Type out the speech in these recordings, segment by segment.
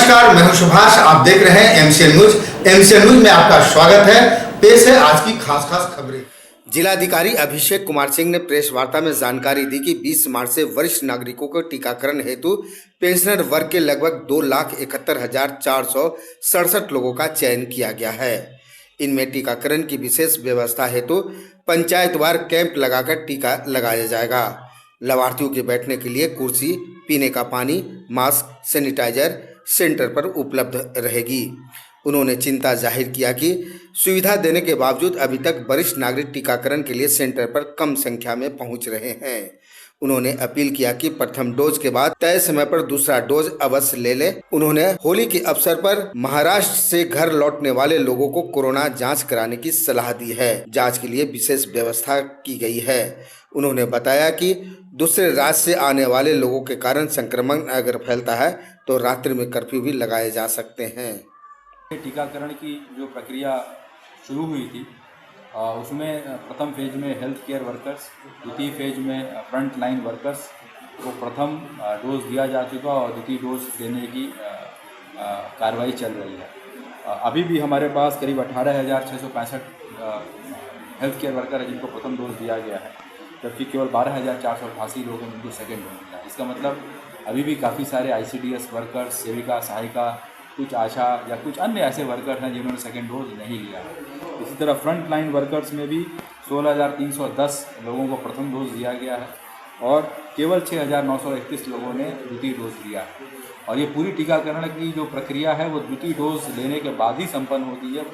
नमस्कार, मैं हूं सुभाष। आप देख रहे हैं एमसीएन न्यूज। एमसीएन न्यूज में आपका स्वागत है। पेश है आज की खास खबरें। जिलाधिकारी अभिषेक कुमार सिंह ने प्रेस वार्ता में जानकारी दी कि 20 मार्च से वरिष्ठ नागरिकों को टीकाकरण हेतु पेंशनर वर्ग के लगभग 2,71,467 लोगों का चयन किया गया है। इनमें टीकाकरण की विशेष व्यवस्था हेतु पंचायतवार कैंप लगाकर टीका लगाया जाएगा। लाभार्थियों के बैठने के लिए कुर्सी, पीने का पानी, मास्क, सैनिटाइजर सेंटर पर उपलब्ध रहेगी। उन्होंने चिंता जाहिर किया कि सुविधा देने के बावजूद अभी तक वरिष्ठ नागरिक टीकाकरण के लिए सेंटर पर कम संख्या में पहुंच रहे हैं। उन्होंने अपील किया कि प्रथम डोज के बाद तय समय पर दूसरा डोज अवश्य ले लें। उन्होंने होली के अवसर पर महाराष्ट्र से घर लौटने वाले लोगों को कोरोना जांच कराने की सलाह दी है। जांच के लिए विशेष व्यवस्था की गई है। उन्होंने बताया कि दूसरे राज्य से आने वाले लोगों के कारण संक्रमण अगर फैलता है तो रात्रि में कर्फ्यू भी लगाए जा सकते हैं। टीकाकरण की जो प्रक्रिया शुरू हुई थी उसमें प्रथम फेज में हेल्थ केयर वर्कर्स, द्वितीय फेज में फ्रंट लाइन वर्कर्स को प्रथम डोज दिया जा चुका और द्वितीय डोज देने की कार्रवाई चल रही है। अभी भी हमारे पास करीब 18,665 हेल्थ केयर वर्कर है जिनको प्रथम डोज दिया गया है, जबकि केवल 12,488 लोग हैं जिनको सेकेंड डोज मिला है। इसका मतलब अभी भी काफ़ी सारे ICDS वर्कर्स, सेविका, सहायिका, कुछ आशा या कुछ अन्य ऐसे वर्कर्स हैं जिन्होंने सेकेंड डोज नहीं लिया है। इसी तरह फ्रंट लाइन वर्कर्स में भी 16,310 लोगों को प्रथम डोज दिया गया है और केवल 6,931 लोगों ने द्वितीय डोज लिया है। और ये पूरी टीकाकरण की जो प्रक्रिया है वो द्वितीय डोज लेने के बाद ही संपन्न होती है,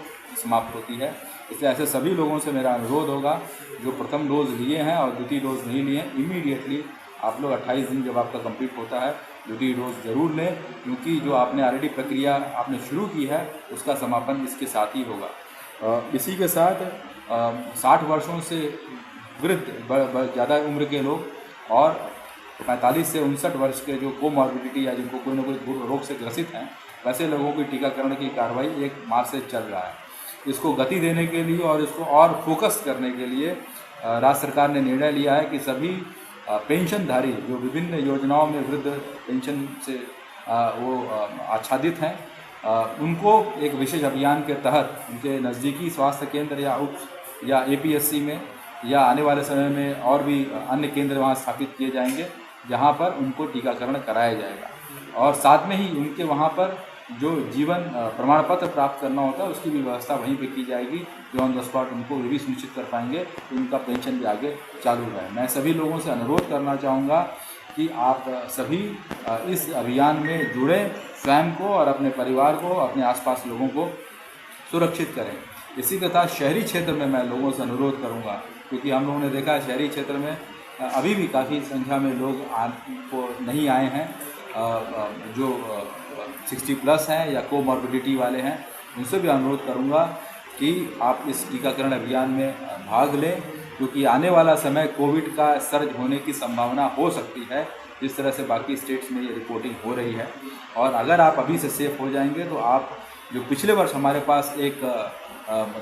समाप्त होती है। इसलिए ऐसे सभी लोगों से मेरा अनुरोध होगा जो प्रथम डोज लिए हैं और द्वितीय डोज नहीं लिए, इमीडिएटली आप लोग 28 दिन जब आपका कंप्लीट होता है द्वितीय डोज ज़रूर लें, क्योंकि जो आपने ऑलरेडी प्रक्रिया आपने शुरू की है उसका समापन इसके साथ ही होगा। इसी के साथ 60 वर्षों से वृद्ध, ज़्यादा उम्र के लोग और 45 से 59 वर्ष के जो कोमॉर्बिडिटी या जिनको कोई ना कोई रोग से ग्रसित हैं, वैसे लोगों की टीकाकरण की कार्रवाई 1 मार्च से चल रहा है। इसको गति देने के लिए और इसको और फोकस करने के लिए राज्य सरकार ने निर्णय लिया है कि सभी पेंशनधारी जो विभिन्न योजनाओं में वृद्ध पेंशन से वो आच्छादित हैं, उनको एक विशेष अभियान के तहत उनके नज़दीकी स्वास्थ्य केंद्र या APSC में या आने वाले समय में और भी अन्य केंद्र वहाँ स्थापित किए जाएंगे जहाँ पर उनको टीकाकरण कराया जाएगा। और साथ में ही उनके वहाँ पर जो जीवन प्रमाण पत्र प्राप्त करना होता है उसकी भी व्यवस्था वहीं पे की जाएगी, जो ऑन द स्पॉट उनको ये भी सुनिश्चित कर पाएंगे कि उनका पेंशन भी आगे चालू रहे। मैं सभी लोगों से अनुरोध करना चाहूँगा कि आप सभी इस अभियान में जुड़ें, स्वयं को और अपने परिवार को, अपने आसपास लोगों को सुरक्षित करें। इसी के साथ शहरी क्षेत्र में मैं लोगों से अनुरोध करूँगा, क्योंकि हम लोगों ने देखा है शहरी क्षेत्र में अभी भी काफ़ी संख्या में लोग नहीं आए हैं जो 60+ हैं या कोमॉर्बिडिटी वाले हैं। उनसे भी अनुरोध करूंगा कि आप इस टीकाकरण अभियान में भाग लें, क्योंकि आने वाला समय कोविड का सर्ज होने की संभावना हो सकती है, जिस तरह से बाकी स्टेट्स में ये रिपोर्टिंग हो रही है। और अगर आप अभी से सेफ हो जाएंगे तो आप जो पिछले वर्ष हमारे पास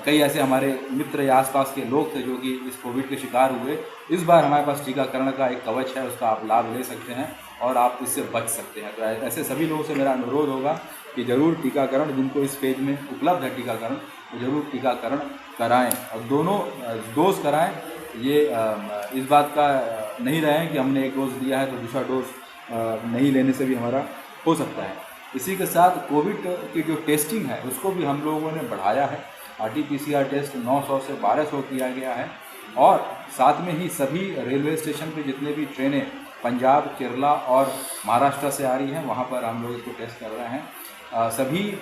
कई ऐसे हमारे मित्र या आसपास के लोग थे जो कि इस कोविड के शिकार हुए, इस बार हमारे पास टीकाकरण का एक कवच है, उसका आप लाभ ले सकते हैं और आप इससे बच सकते हैं। तो ऐसे सभी लोगों से मेरा अनुरोध होगा कि ज़रूर टीकाकरण, जिनको इस फेज में उपलब्ध है टीकाकरण, तो ज़रूर टीकाकरण कराएं और दोनों डोज कराएं। ये इस बात का नहीं रहें कि हमने एक डोज लिया है तो दूसरा डोज नहीं लेने से भी हमारा हो सकता है। इसी के साथ कोविड की जो टेस्टिंग है उसको भी हम लोगों ने बढ़ाया है। RT-PCR टेस्ट 900 से 1200 किया गया है और साथ में ही सभी रेलवे स्टेशन पे जितने भी ट्रेनें पंजाब, केरला और महाराष्ट्र से आ रही हैं वहाँ पर हम लोग इसको टेस्ट कर रहे हैं। सभी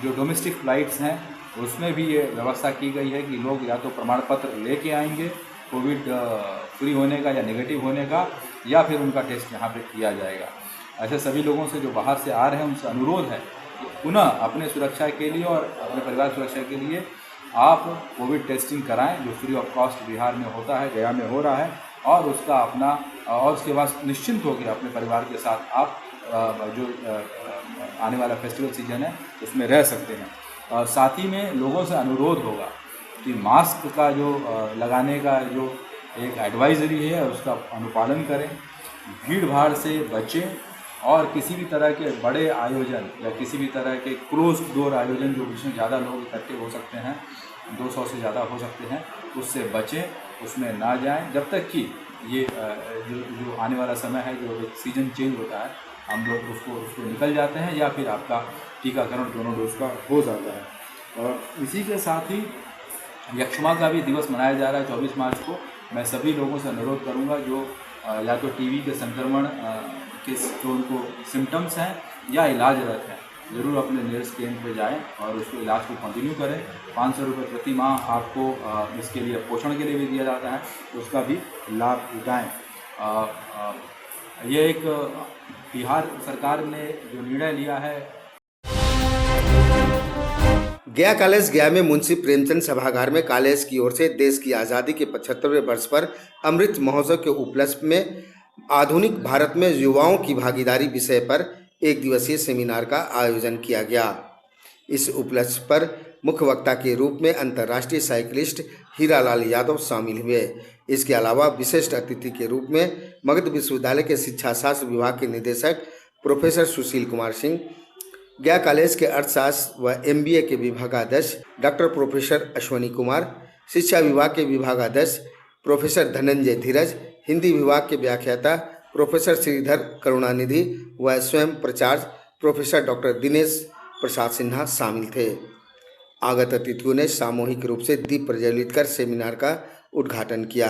जो डोमेस्टिक फ़्लाइट्स हैं उसमें भी ये व्यवस्था की गई है कि लोग या तो प्रमाण पत्र लेके आएंगे कोविड फ्री होने का या नेगेटिव होने का, या फिर उनका टेस्ट यहाँ पे किया जाएगा। ऐसे सभी लोगों से जो बाहर से आ रहे हैं उनसे अनुरोध है कि पुनः अपने सुरक्षा के लिए और अपने परिवार सुरक्षा के लिए आप कोविड टेस्टिंग कराएं, जो फ्री ऑफ कॉस्ट बिहार में होता है, गया में हो रहा है, और उसका अपना और उसके बाद निश्चिंत होकर अपने परिवार के साथ आप जो आने वाला फेस्टिवल सीजन है उसमें रह सकते हैं। साथ ही में लोगों से अनुरोध होगा कि मास्क का जो लगाने का जो एक एडवाइजरी है उसका अनुपालन करें, भीड़ भाड़ से बचें और किसी भी तरह के बड़े आयोजन या किसी भी तरह के क्लोज डोर आयोजन जो जिसमें ज़्यादा लोग इकट्ठे हो सकते हैं, 200 से ज़्यादा हो सकते हैं, उससे बचें, उसमें ना जाएं जब तक कि ये जो आने वाला समय है, जो एक सीज़न चेंज होता है, हम लोग उसको निकल जाते हैं या फिर आपका टीकाकरण दोनों डोज का हो जाता है। और इसी के साथ ही यक्ष्मा का भी दिवस मनाया जा रहा है 24 मार्च को। मैं सभी लोगों से अनुरोध करूंगा जो या तो टीबी के संक्रमण के जो उनको सिम्टम्स हैं या इलाजरत हैं, ज़रूर अपने नियरेस्ट क्लिनिक पे जाएं और उसको इलाज को कंटिन्यू करें। 500 रुपये प्रति माह आपको इसके लिए पोषण के लिए भी दिया जाता है, तो उसका भी लाभ उठाएँ। ये एक बिहार सरकार ने जो निर्णय लिया है। गया कॉलेज गया में मुंशी प्रेमचंद सभागार में कॉलेज की ओर से देश की आज़ादी के 75वें वर्ष पर अमृत महोत्सव के उपलक्ष्य में आधुनिक भारत में युवाओं की भागीदारी विषय पर एक दिवसीय सेमिनार का आयोजन किया गया। इस उपलक्ष्य पर मुख्य वक्ता के रूप में अंतर्राष्ट्रीय साइकिलिस्ट हीरालाल यादव शामिल हुए। इसके अलावा विशिष्ट अतिथि के रूप में मगध विश्वविद्यालय के शिक्षा शास्त्र विभाग के निदेशक प्रोफेसर सुशील कुमार सिंह, गया कॉलेज के अर्थशास्त्र व MBA के विभागाध्यक्ष डॉक्टर प्रोफेसर अश्वनी कुमार, शिक्षा विभाग के विभागाध्यक्ष प्रोफेसर धनंजय धीरज, हिंदी विभाग के व्याख्याता प्रोफेसर श्रीधर करुणानिधि व स्वयं प्राचार्य प्रोफेसर डॉक्टर दिनेश प्रसाद सिन्हा शामिल थे। आगत अतिथियों ने सामूहिक रूप से दीप प्रज्वलित कर सेमिनार का उद्घाटन किया।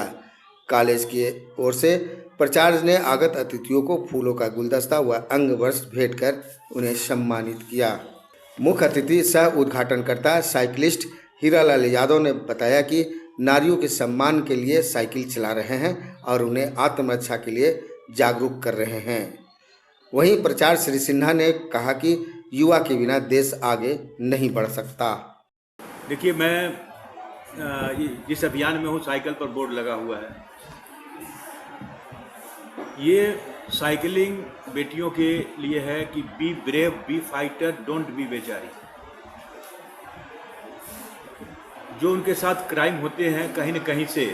कॉलेज की ओर से प्राचार्य ने आगत अतिथियों को फूलों का गुलदस्ता व अंग वस्त्र भेंट कर उन्हें सम्मानित किया। मुख्य अतिथि सह उद्घाटनकर्ता साइकिलिस्ट हीरालाल यादव ने बताया कि नारियों के सम्मान के लिए साइकिल चला रहे हैं और उन्हें आत्मरक्षा के लिए जागरूक कर रहे हैं। वहीं प्राचार्य श्री सिन्हा ने कहा कि युवा के बिना देश आगे नहीं बढ़ सकता। देखिए, मैं जिस अभियान में हूँ, साइकिल पर बोर्ड लगा हुआ है। ये साइकिलिंग बेटियों के लिए है कि be brave, be fighter, don't be बेचारी। जो उनके साथ क्राइम होते हैं कहीं न कहीं से,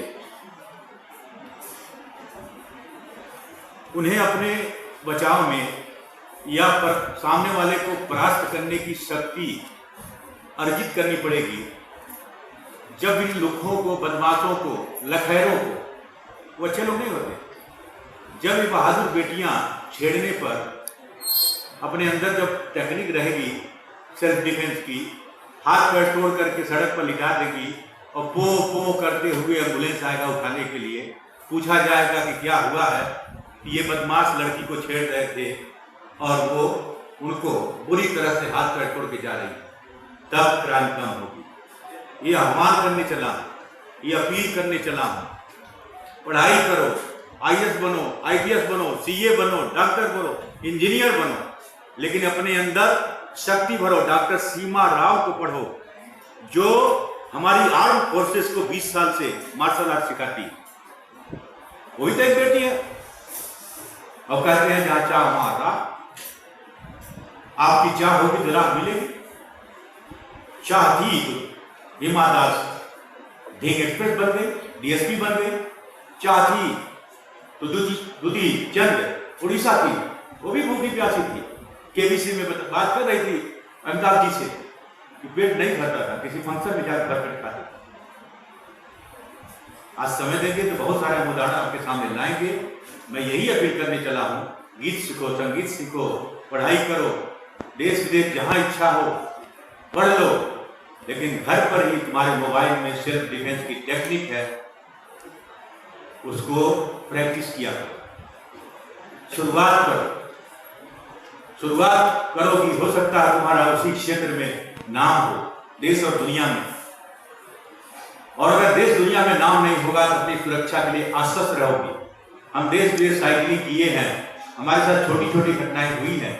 उन्हें अपने बचाव में या सामने वाले को परास्त करने की शक्ति अर्जित करनी पड़ेगी। जब इन लुखों को, बदमाशों को, लखैरों को, वो अच्छे लोग नहीं होते, जब ये बहादुर बेटियां छेड़ने पर अपने अंदर जब टेक्निक रहेगी सेल्फ डिफेंस की, हाथ पैर तोड़ करके सड़क पर लिटा देगी और पो पो करते हुए एम्बुलेंस आएगा उठाने के लिए, पूछा जाएगा कि क्या हुआ है, कि ये बदमाश लड़की को छेड़ रहे थे और वो उनको बुरी तरह से हाथ पैर तोड़ के जा रही, तब क्राइम कम होगी। ये आह्वान करने चला हूँ, ये अपील करने चला हूँ, पढ़ाई करो, IAS बनो, IPS बनो, CA बनो, डॉक्टर बनो, इंजीनियर बनो, लेकिन अपने अंदर शक्ति भरो। डॉक्टर सीमा राव को पढ़ो, जो हमारी आर्म फोर्सेस को 20 साल से मार्शल आर्ट सिखाती है। वही तो एक बेटी है। अब कहते हैं जहां चाह वहां राह, आपकी चाह होगी तो राह मिलेगी। चाह थी तो हिमा दास ढेंग एक्सप्रेस बन गए, DSP बन गए। चाह थी तो दुती चंद उड़ीसा थी, वो भी भूखी प्यासी थी। KBC में बात कर रही थी अमिताभ जी से कि पेट नहीं भरता था, किसी फंक्शन में जाकर भर कर खाते। आज समय देंगे तो बहुत सारे उदाहरण आपके सामने लाएंगे। मैं यही अपील करने चला हूँ, गीत सीखो, संगीत सीखो, पढ़ाई करो, देश विदेश जहाँ इच्छा हो पढ़ लो, लेकिन घर पर ही तुम्हारे मोबाइल में सेल्फ डिफेंस की टेक्निक है, उसको प्रैक्टिस किया करो। शुरुआत करो कि हो सकता है तुम्हारा उसी क्षेत्र में नाम हो, देश और दुनिया में। और अगर देश दुनिया में नाम नहीं होगा तो अपनी सुरक्षा के लिए आश्वस्त रहोगे। हम देश विदेश साइकिलिंग किए हैं, हमारे साथ छोटी छोटी घटनाएं हुई हैं।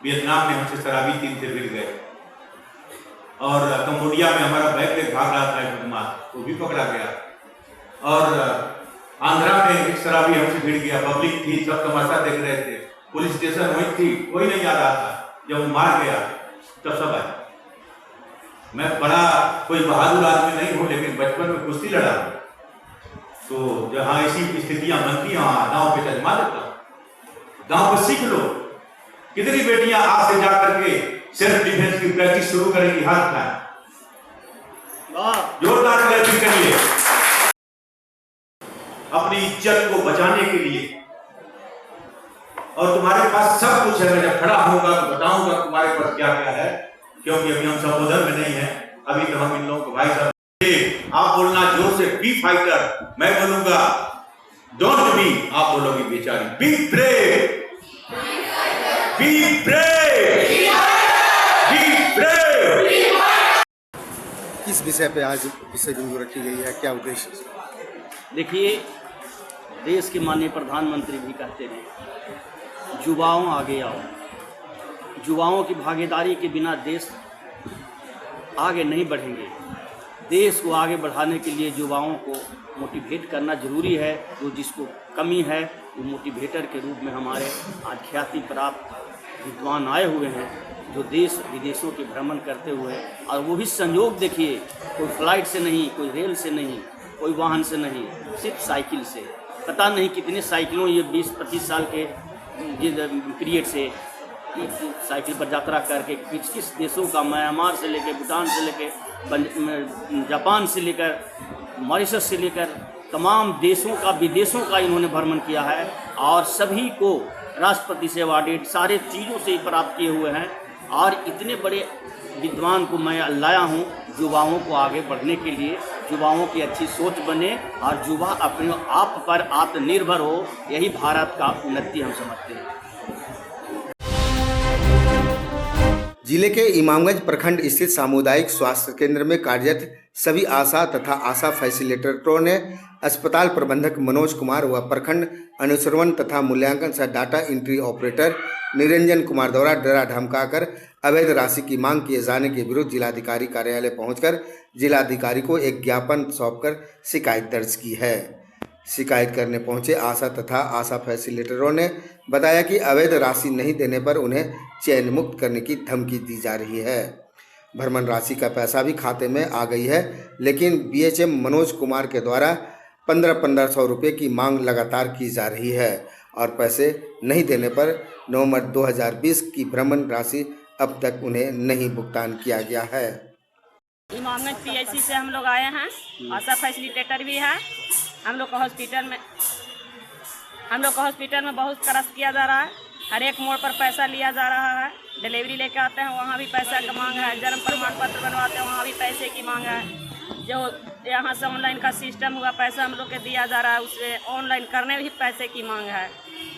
वियतनाम में हमसे शराबी 3 से भिड़ गए, और कंबोडिया में हमारा बैग लेकर भाग रहा था एक बदमाश, वो भी पकड़ा गया। और आंध्रा में एक शराबी हमसे भिड़ गया, पब्लिक थी, सब तमाशा देख रहे थे, पुलिस स्टेशन वही थी, कोई नहीं आ रहा था। जब वो मार गया तब सब आए। मैं बड़ा कोई बहादुर आदमी नहीं हूँ, लेकिन बचपन में कुश्ती लड़ा हूँ, तो जहाँ ऐसी स्थितियां बनती हैं वहाँ दांव पे आजमा देता हूँ। दांव पे सीख लो, कितनी बेटियां आज से जाकर के सेल्फ डिफेंस की प्रैक्टिस शुरू करेंगी? हाथ उठाएं, जोरदार क्लैपिंग करिए अपनी इज्जत को बचाने के लिए। और तुम्हारे पास सब कुछ है, मैं जब खड़ा होगा तो बताऊंगा तुम्हारे पास क्या क्या है, क्योंकि अभी हम संबोधन में नहीं है। अभी तो हम इन लोगों को भाई साहब, आप बोलना जोर से, बी फाइटर, मैं बोलूंगा डोंट बी, आप बोलोगे बेचारी, B brave, B brave, be brave. किस विषय पे आज विषय बिंदु रखी गई है, क्या उद्देश्य? देखिए, देश के माननीय प्रधानमंत्री भी कहते हैं युवाओं आगे आओ। युवाओं की भागीदारी के बिना देश आगे नहीं बढ़ेंगे। देश को आगे बढ़ाने के लिए युवाओं को मोटिवेट करना जरूरी है। जो जिसको कमी है वो मोटिवेटर के रूप में हमारे आज ख्याति प्राप्त विद्वान आए हुए हैं, जो देश विदेशों के भ्रमण करते हुए, और वो भी संयोग देखिए, कोई फ्लाइट से नहीं, कोई रेल से नहीं, कोई वाहन से नहीं, सिर्फ साइकिल से। पता नहीं कितने साइकिलों ये 20-25 साल के पीरियड से साइकिल पर यात्रा करके किस देशों का, म्यांमार से लेकर, भूटान से लेकर, जापान से लेकर, मॉरिशस से लेकर तमाम देशों का, विदेशों का इन्होंने भ्रमण किया है और सभी को राष्ट्रपति से अवार्डेड सारे चीज़ों से प्राप्त किए हुए हैं। और इतने बड़े विद्वान को मैं लाया हूँ युवाओं को आगे बढ़ने के लिए, युवाओं की अच्छी सोच बने और युवा अपने आप पर आत्मनिर्भर हो। यही भारत का उन्नति हम समझते हैं। जिले के इमामगंज प्रखंड स्थित सामुदायिक स्वास्थ्य केंद्र में कार्यरत सभी आशा तथा आशा फैसिलिटेटरों ने अस्पताल प्रबंधक मनोज कुमार व प्रखंड अनुश्रवण तथा मूल्यांकन सह data entry operator Niranjan Kumar द्वारा डरा धमकाकर अवैध राशि की मांग किए जाने के विरुद्ध जिलाधिकारी कार्यालय पहुंचकर जिलाधिकारी को एक ज्ञापन सौंपकर शिकायत दर्ज की है। शिकायत करने पहुंचे आशा तथा आशा फैसिलिटेटरों ने बताया कि अवैध राशि नहीं देने पर उन्हें चयन मुक्त करने की धमकी दी जा रही है। भ्रमण राशि का पैसा भी खाते में आ गई है, लेकिन बीएचएम मनोज कुमार के द्वारा 1500 रुपये की मांग लगातार की जा रही है और पैसे नहीं देने पर नवंबर 2020 की भ्रमण राशि अब तक उन्हें नहीं भुगतान किया गया है। इमामगंज पीएचसी से हम लोग आए हैं, आशा फैसिलिटेटर भी है। हम लोग का हॉस्पिटल में बहुत क्रश किया जा रहा है। हर एक मोड़ पर पैसा लिया जा रहा है। डिलीवरी लेके आते हैं वहाँ भी पैसा की मांग है। जन्म प्रमाण पत्र बनवाते हैं वहाँ भी पैसे की मांग है। जो यहाँ से ऑनलाइन का सिस्टम हुआ, पैसा हम लोग के दिया जा रहा है, उससे ऑनलाइन करने भी पैसे की मांग है।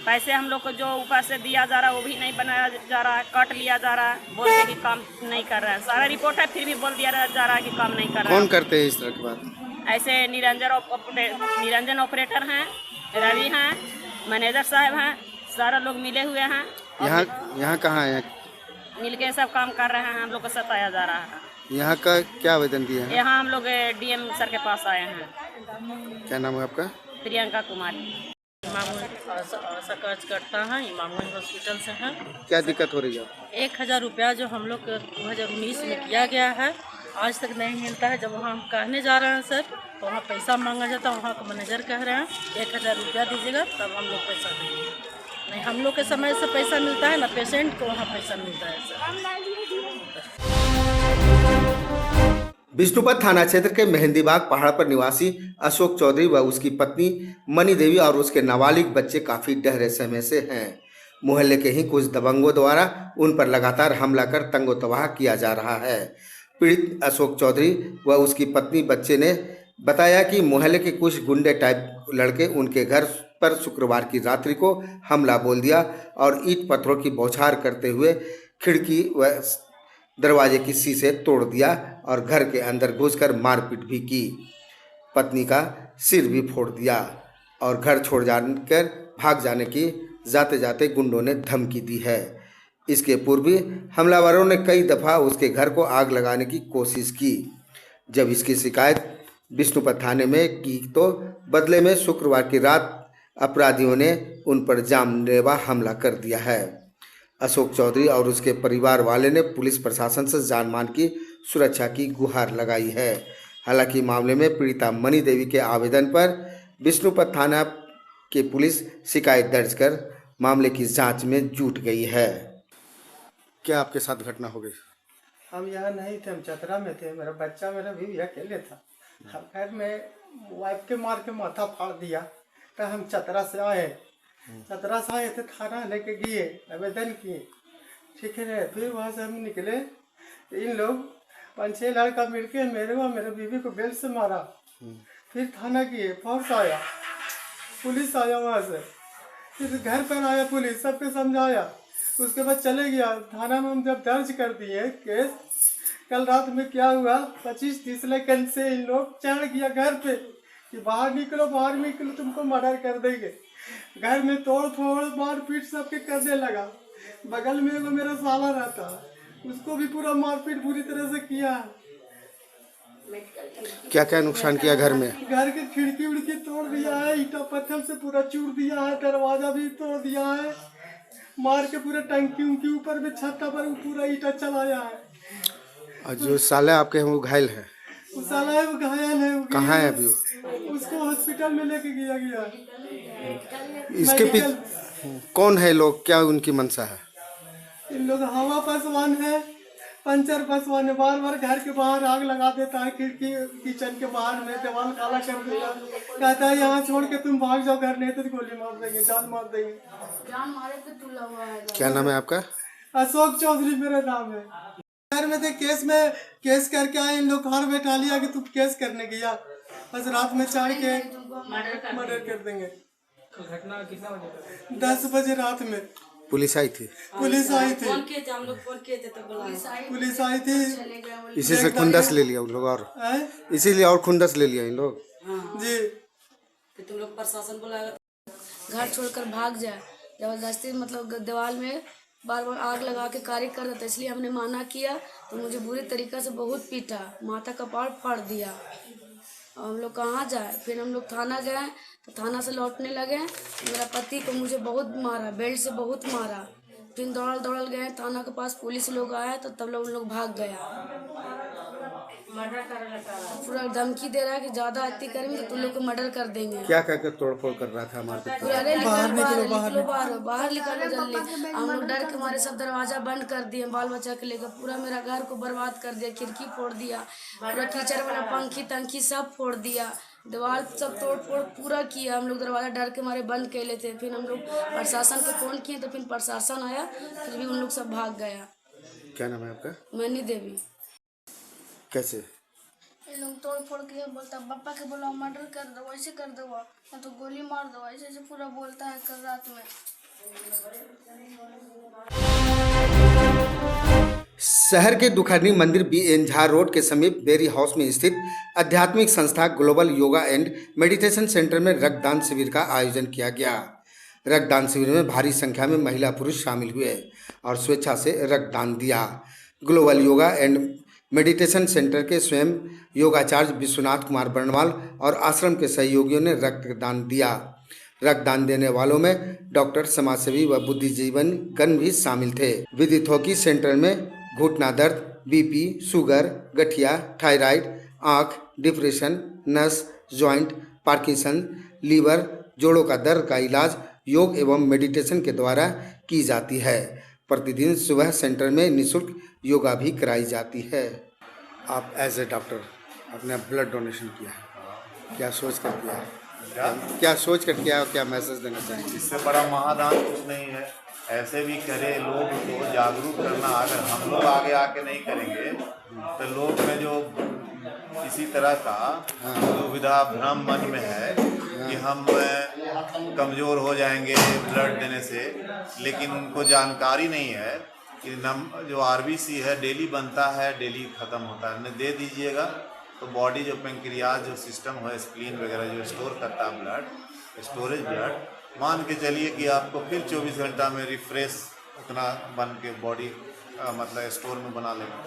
पैसे हम लोग को जो ऊपर से दिया जा रहा है वो भी नहीं बनाया जा रहा है, कट लिया जा रहा है, बोल के कि काम नहीं कर रहा है। सारा रिपोर्ट है फिर भी बोल दिया जा रहा है कि काम नहीं कर रहा है। कौन करते हैं इस तरह की बात? ऐसे निरंजन ऑपरेटर हैं, रवि हैं, मैनेजर साहब हैं, सारा लोग मिले हुए हैं। यहाँ कहाँ है? मिल के सब काम कर रहे हैं। हम लोग को सताया जा रहा है। यहाँ का क्या आवेदन दिया है? यहाँ हम लोग डीएम सर के पास आए हैं। क्या नाम है आपका? प्रियंका कुमारी। आशा कार्य करता है, इमामगंज हॉस्पिटल से है। क्या दिक्कत हो रही है? 1000 रुपया जो हम लोग 2019 में किया गया है आज तक नहीं मिलता है। जब वहाँ हम कहने जा रहे हैं सर तो वहाँ पैसा मांगा जाता है। वहाँ का मैनेजर कह रहे हैं 1000 रुपया दीजिएगा तब हम लोग पैसा देंगे। नहीं, हम लोग के समय से पैसा मिलता है ना, पेशेंट को वहाँ पैसा मिलता है सर। विष्णुपद थाना क्षेत्र के मेहंदीबाग पहाड़ पर निवासी अशोक चौधरी व उसकी पत्नी मनी देवी और उसके नाबालिग बच्चे काफी गहरे समय से हैं। मोहल्ले के ही कुछ दबंगों द्वारा उन पर लगातार हमला कर तंगोतबाह किया जा रहा है। पीड़ित अशोक चौधरी व उसकी पत्नी बच्चे ने बताया कि मोहल्ले के कुछ गुंडे टाइप लड़के उनके घर पर शुक्रवार की रात्रि को हमला बोल दिया और ईंट पत्थरों की बौछार करते हुए खिड़की व दरवाजे की शीशे तोड़ दिया और घर के अंदर घुसकर मारपीट भी की। पत्नी का सिर भी फोड़ दिया और घर छोड़ जाकर भाग जाने की जाते जाते गुंडों ने धमकी दी है। इसके पूर्व भी हमलावरों ने कई दफ़ा उसके घर को आग लगाने की कोशिश की। जब इसकी शिकायत विष्णुपद थाने में की तो बदले में शुक्रवार की रात अपराधियों ने उन पर जानलेवा हमला कर दिया है। अशोक चौधरी और उसके परिवार वाले ने पुलिस प्रशासन से जान मान की सुरक्षा की गुहार लगाई है। हालांकि मामले में पीड़िता मनी देवी के आवेदन पर विष्णुपद थाना के पुलिस शिकायत दर्ज कर मामले की जांच में जुट गई है। क्या आपके साथ घटना हो गई? हम यहाँ नहीं थे, हम चतरा में थे। मेरा बच्चा मेरा भी अकेले था। हम घर में वाइफ के मार के माथा फाड़ दिया। तो हम चतरा से आए, थे थाना लेके गए, आवेदन किए, ठीक है। फिर वहाँ से हम निकले, इन लोग 5-6 लड़का मिलके मेरे और मेरे बीवी को बेल्ट से मारा। फिर थाना किए, फोर्स आया, पुलिस आया वहाँ से, फिर घर पर आया पुलिस, सबके समझाया। उसके बाद चले गया थाना में। हम जब दर्ज कर दिए केस, कल रात में क्या हुआ, 25-30 लेकिन से इन लोग चढ़ गया घर पे कि बाहर निकलो तुमको मर्डर कर देंगे। घर में तोड़ फोड़ मारपीट सबके करने लगा। बगल में वो मेरा साला रहता, उसको भी पूरा मारपीट बुरी तरह से किया। क्या क्या नुकसान किया घर में? घर के खिड़की उड़की तोड़ दिया है, ईटा पत्थर से पूरा चूर दिया है, दरवाजा भी तोड़ दिया है, मार के पूरा टंकी उनके ऊपर में छत्ता पर पूरा ईटा चलाया है। और जो साला आपके हैं वो घायल है? वो साला है, वो घायल है। कहाँ है अभी? उसको हॉस्पिटल में लेके गया। इसके पीछे कौन है लोग, क्या उनकी मंशा है? इन लोग हवा पासवान है, पंचर पासवान है। बार घर के बाहर आग लगा देता है, खिड़की किचन के बाहर में दीवार काला कर देगा। कहता है यहाँ छोड़ के तुम भाग जाओ घर, नहीं तो गोली मार देंगे, जान मार देंगे। जान मारे पे तुला हुआ है। क्या नाम है आपका? अशोक चौधरी मेरा नाम है। घर में थे, केस करके आए। इन लोग घर बैठा लिया कि तू केस करने गया, बस रात में चढ़ के मर्डर कर देंगे। घटना कितना बजे? 10 बजे रात में। पुलिस आई थी? पुलिस आई थी, हम लोग फोन किए थे तो पुलिस आई थी। इसी से खुंदस ले लिया उन लोग, और इसीलिए और खुंदस ले लिया इन लोग। जी, कि तुम लोग प्रशासन बुलाएगा, घर छोड़कर भाग जाए। जबरदस्ती मतलब दीवार में बार आग लगा के कार्य कर देता, इसलिए हमने माना किया तो मुझे बुरी तरीक़ा से बहुत पीटा, माथा कपाड़ फाड़ दिया। हम लोग कहाँ जाए? फिर हम लोग थाना गए, तो थाना से लौटने लगे, मेरा पति को मुझे बहुत मारा, बेल्ट से बहुत मारा। फिर दौड़ गए थाना के पास, पुलिस लोग आया तो तब लोग उन लोग भाग गया। पूरा धमकी दे रहा है कि ज़्यादा अति करेंगे तो तुम लोग को मर्डर कर देंगे। क्या तोड़फोड़ कर रहा था हमारे? अरे बाहर निकलो जल्दी। हम लोग डर के हमारे सब दरवाजा बंद कर दिए, बाल बच्चा के लेकर। पूरा मेरा घर को बर्बाद कर दिया, खिड़की फोड़ दिया, पूरा कीचड़ वाला पंखी तंखी सब फोड़ दिया, दीवार सब तोड़ फोड़ पूरा किया। हम लोग दरवाजा डर के हमारे बंद कर लेते। फिर हम लोग प्रशासन को फोन किए तो फिर प्रशासन आया, फिर भी उन लोग सब भाग गया। क्या नाम है आपका? मनी देवी। कैसे? लोग तोड़ फोड़ के बोलता, पापा के बोला मर्डर कर दो, ऐसे कर दो, या तो गोली मार दो, ऐसे पूरा बोलता है कल रात में। शहर के दुखहरनी मंदिर BN झा रोड के समीप बेरी हाउस में स्थित आध्यात्मिक संस्था global yoga and meditation centre में रक्तदान शिविर का आयोजन किया गया। रक्तदान शिविर में भारी संख्या में महिला पुरुष शामिल हुए और स्वेच्छा से रक्तदान दिया। Global yoga and meditation centre के स्वयं योगाचार्य विश्वनाथ कुमार बर्णवाल और आश्रम के सहयोगियों ने रक्तदान दिया। रक्तदान देने वालों में डॉक्टर, समाजसेवी व बुद्धिजीवन गण भी शामिल थे। विदित हो कि सेंटर में घुटना दर्द, BP, शुगर, गठिया, थायराइड, आँख, डिप्रेशन, नस, जॉइंट, पार्किंसन, लीवर, जोड़ों का दर्द का इलाज योग एवं मेडिटेशन के द्वारा की जाती है। प्रतिदिन सुबह सेंटर में निःशुल्क योगा भी कराई जाती है। आप एज ए डॉक्टर आपने ब्लड डोनेशन किया है, क्या सोच कर किया है? क्या सोच कर किया और क्या मैसेज देना चाहिए? इससे बड़ा महादान कुछ नहीं है। ऐसे भी करे, लोग को जागरूक करना। अगर हम लोग आगे आके नहीं करेंगे तो लोग में जो इसी तरह का दुविधा भ्रम मन में है कि हम कमज़ोर हो जाएंगे ब्लड देने से, लेकिन उनको जानकारी नहीं है कि जो RBC है डेली बनता है, डेली ख़त्म होता है। दे दीजिएगा तो बॉडी जो पेंक्रियाज जो सिस्टम है, स्प्लीन वगैरह जो स्टोर करता है ब्लड, स्टोरेज ब्लड, मान के चलिए कि आपको फिर 24 घंटा में रिफ्रेश उतना बन के बॉडी मतलब स्टोर में बना लेगा।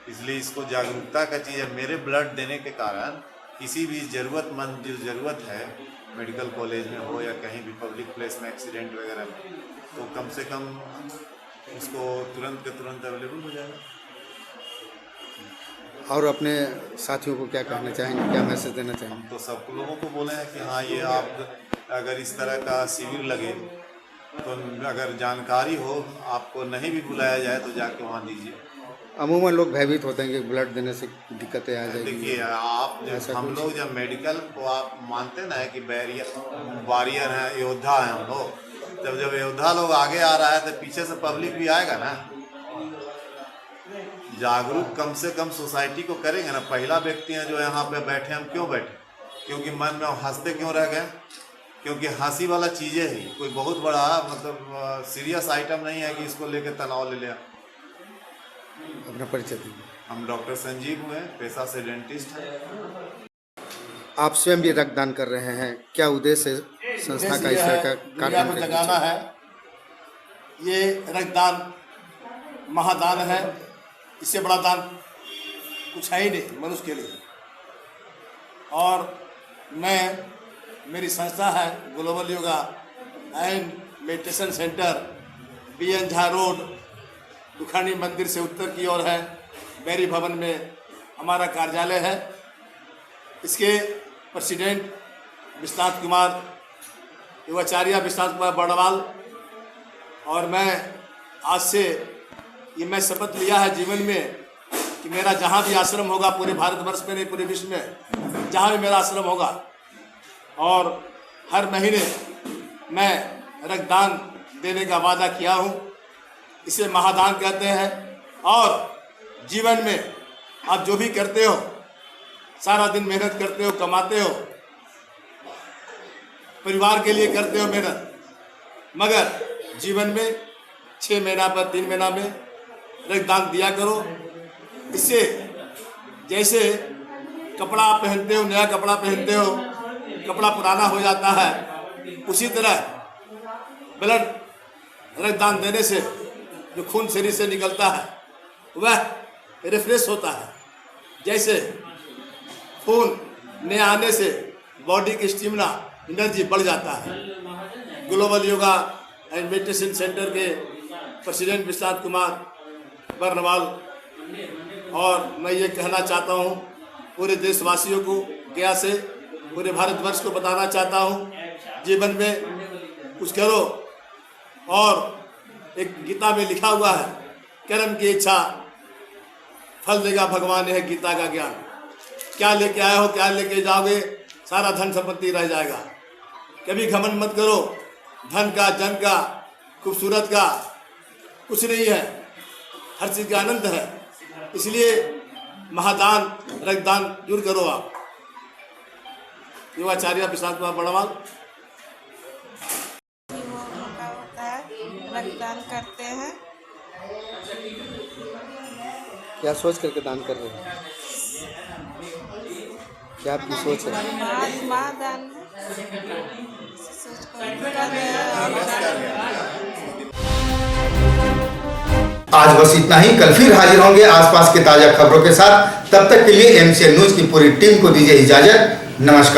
इसलिए इसको जागरूकता का चीज़ है। मेरे ब्लड देने के कारण किसी भी ज़रूरतमंद जो ज़रूरत है, मेडिकल कॉलेज में हो या कहीं भी पब्लिक प्लेस में एक्सीडेंट वगैरह में, तो कम से कम उसको तुरंत के तुरंत अवेलेबल हो जाएगा। और अपने साथियों को क्या कहना चाहेंगे, क्या मैसेज देना चाहेंगे? हम तो सब लोगों को बोले हैं कि हाँ, ये आप अगर इस तरह का शिविर लगे तो अगर जानकारी हो, आपको नहीं भी बुलाया जाए तो जाके वहाँ दीजिए। अमूमन लोग भयभीत होते हैं कि ब्लड देने से दिक्कतें आ जाएगी। देखिए, आप हम लोग जब मेडिकल को आप मानते ना है कि वॉरियर हैं, योद्धा हैं हम लोग, जब योद्धा लोग आगे आ रहा है तो पीछे से पब्लिक भी आएगा ना। जागरूक कम से कम सोसाइटी को करेंगे ना। पहला व्यक्ति है जो यहाँ पे बैठे, हम क्यों बैठे? क्योंकि मन में हंसते क्यों रह गए? क्योंकि हंसी वाला चीज़ें ही कोई बहुत बड़ा मतलब सीरियस आइटम नहीं है कि इसको लेकर तनाव ले लिया। अपना परिचय दीजिए। हम डॉक्टर संजीव हुए, पेशा से डेंटिस्ट हैं। आप स्वयं भी रक्तदान कर रहे हैं, क्या उद्देश्य है संस्था का इस तरह का कार्यक्रम को जगाना है? ये रक्तदान महादान है, इससे बड़ा दान कुछ है ही नहीं मनुष्य के लिए। और मेरी संस्था है global yoga and meditation centre, BN Jha road, Dukhani मंदिर से उत्तर की ओर है, बैरी भवन में हमारा कार्यालय है। इसके प्रेसिडेंट विश्वनाथ कुमार, युवाचार्य विश्वनाथ कुमार बड़वाल, और मैं आज से ये मैं शपथ लिया है जीवन में कि मेरा जहाँ भी आश्रम होगा, पूरे भारतवर्ष में नहीं पूरे विश्व में जहाँ भी मेरा आश्रम होगा, और हर महीने मैं रक्तदान देने का वादा किया हूँ। इसे महादान कहते हैं। और जीवन में आप जो भी करते हो, सारा दिन मेहनत करते हो, कमाते हो, परिवार के लिए करते हो मेहनत, मगर जीवन में 6 महीना पर 3 महीना में रक्तदान दिया करो। इससे जैसे कपड़ा आप पहनते हो, नया कपड़ा पहनते हो, कपड़ा पुराना हो जाता है, उसी तरह ब्लड रक्तदान देने से जो खून शरीर से निकलता है वह रिफ्रेश होता है। जैसे खून नया आने से बॉडी की स्टेमिना, एनर्जी बढ़ जाता है। Global yoga and meditation centre के प्रेसिडेंट विश्वनाथ कुमार बर्नवाल, और मैं ये कहना चाहता हूँ पूरे देशवासियों को, गया से पूरे भारतवर्ष को बताना चाहता हूँ, जीवन में कुछ करो। और एक गीता में लिखा हुआ है, कर्म की इच्छा फल देगा भगवान, है गीता का ज्ञान। क्या लेके आए हो, क्या लेके जाओगे, सारा धन संपत्ति रह जाएगा। कभी घमंड मत करो, धन का, जन का, खूबसूरत का कुछ नहीं है, हर चीज़ का आनंद है। इसलिए महादान रक्तदान जरूर करो आप। युवाचार्य विश्वनाथ कुमार बड़वाल। रक्तदान करते हैं। क्या सोच करके दान कर रहे हैं? क्या आपकी सोच है? महादान सोच कर रहे हैं। आज बस इतना ही। कल फिर हाजिर होंगे आसपास के ताजा खबरों के साथ। तब तक के लिए MCN न्यूज की पूरी टीम को दीजिए इजाजत। नमस्कार।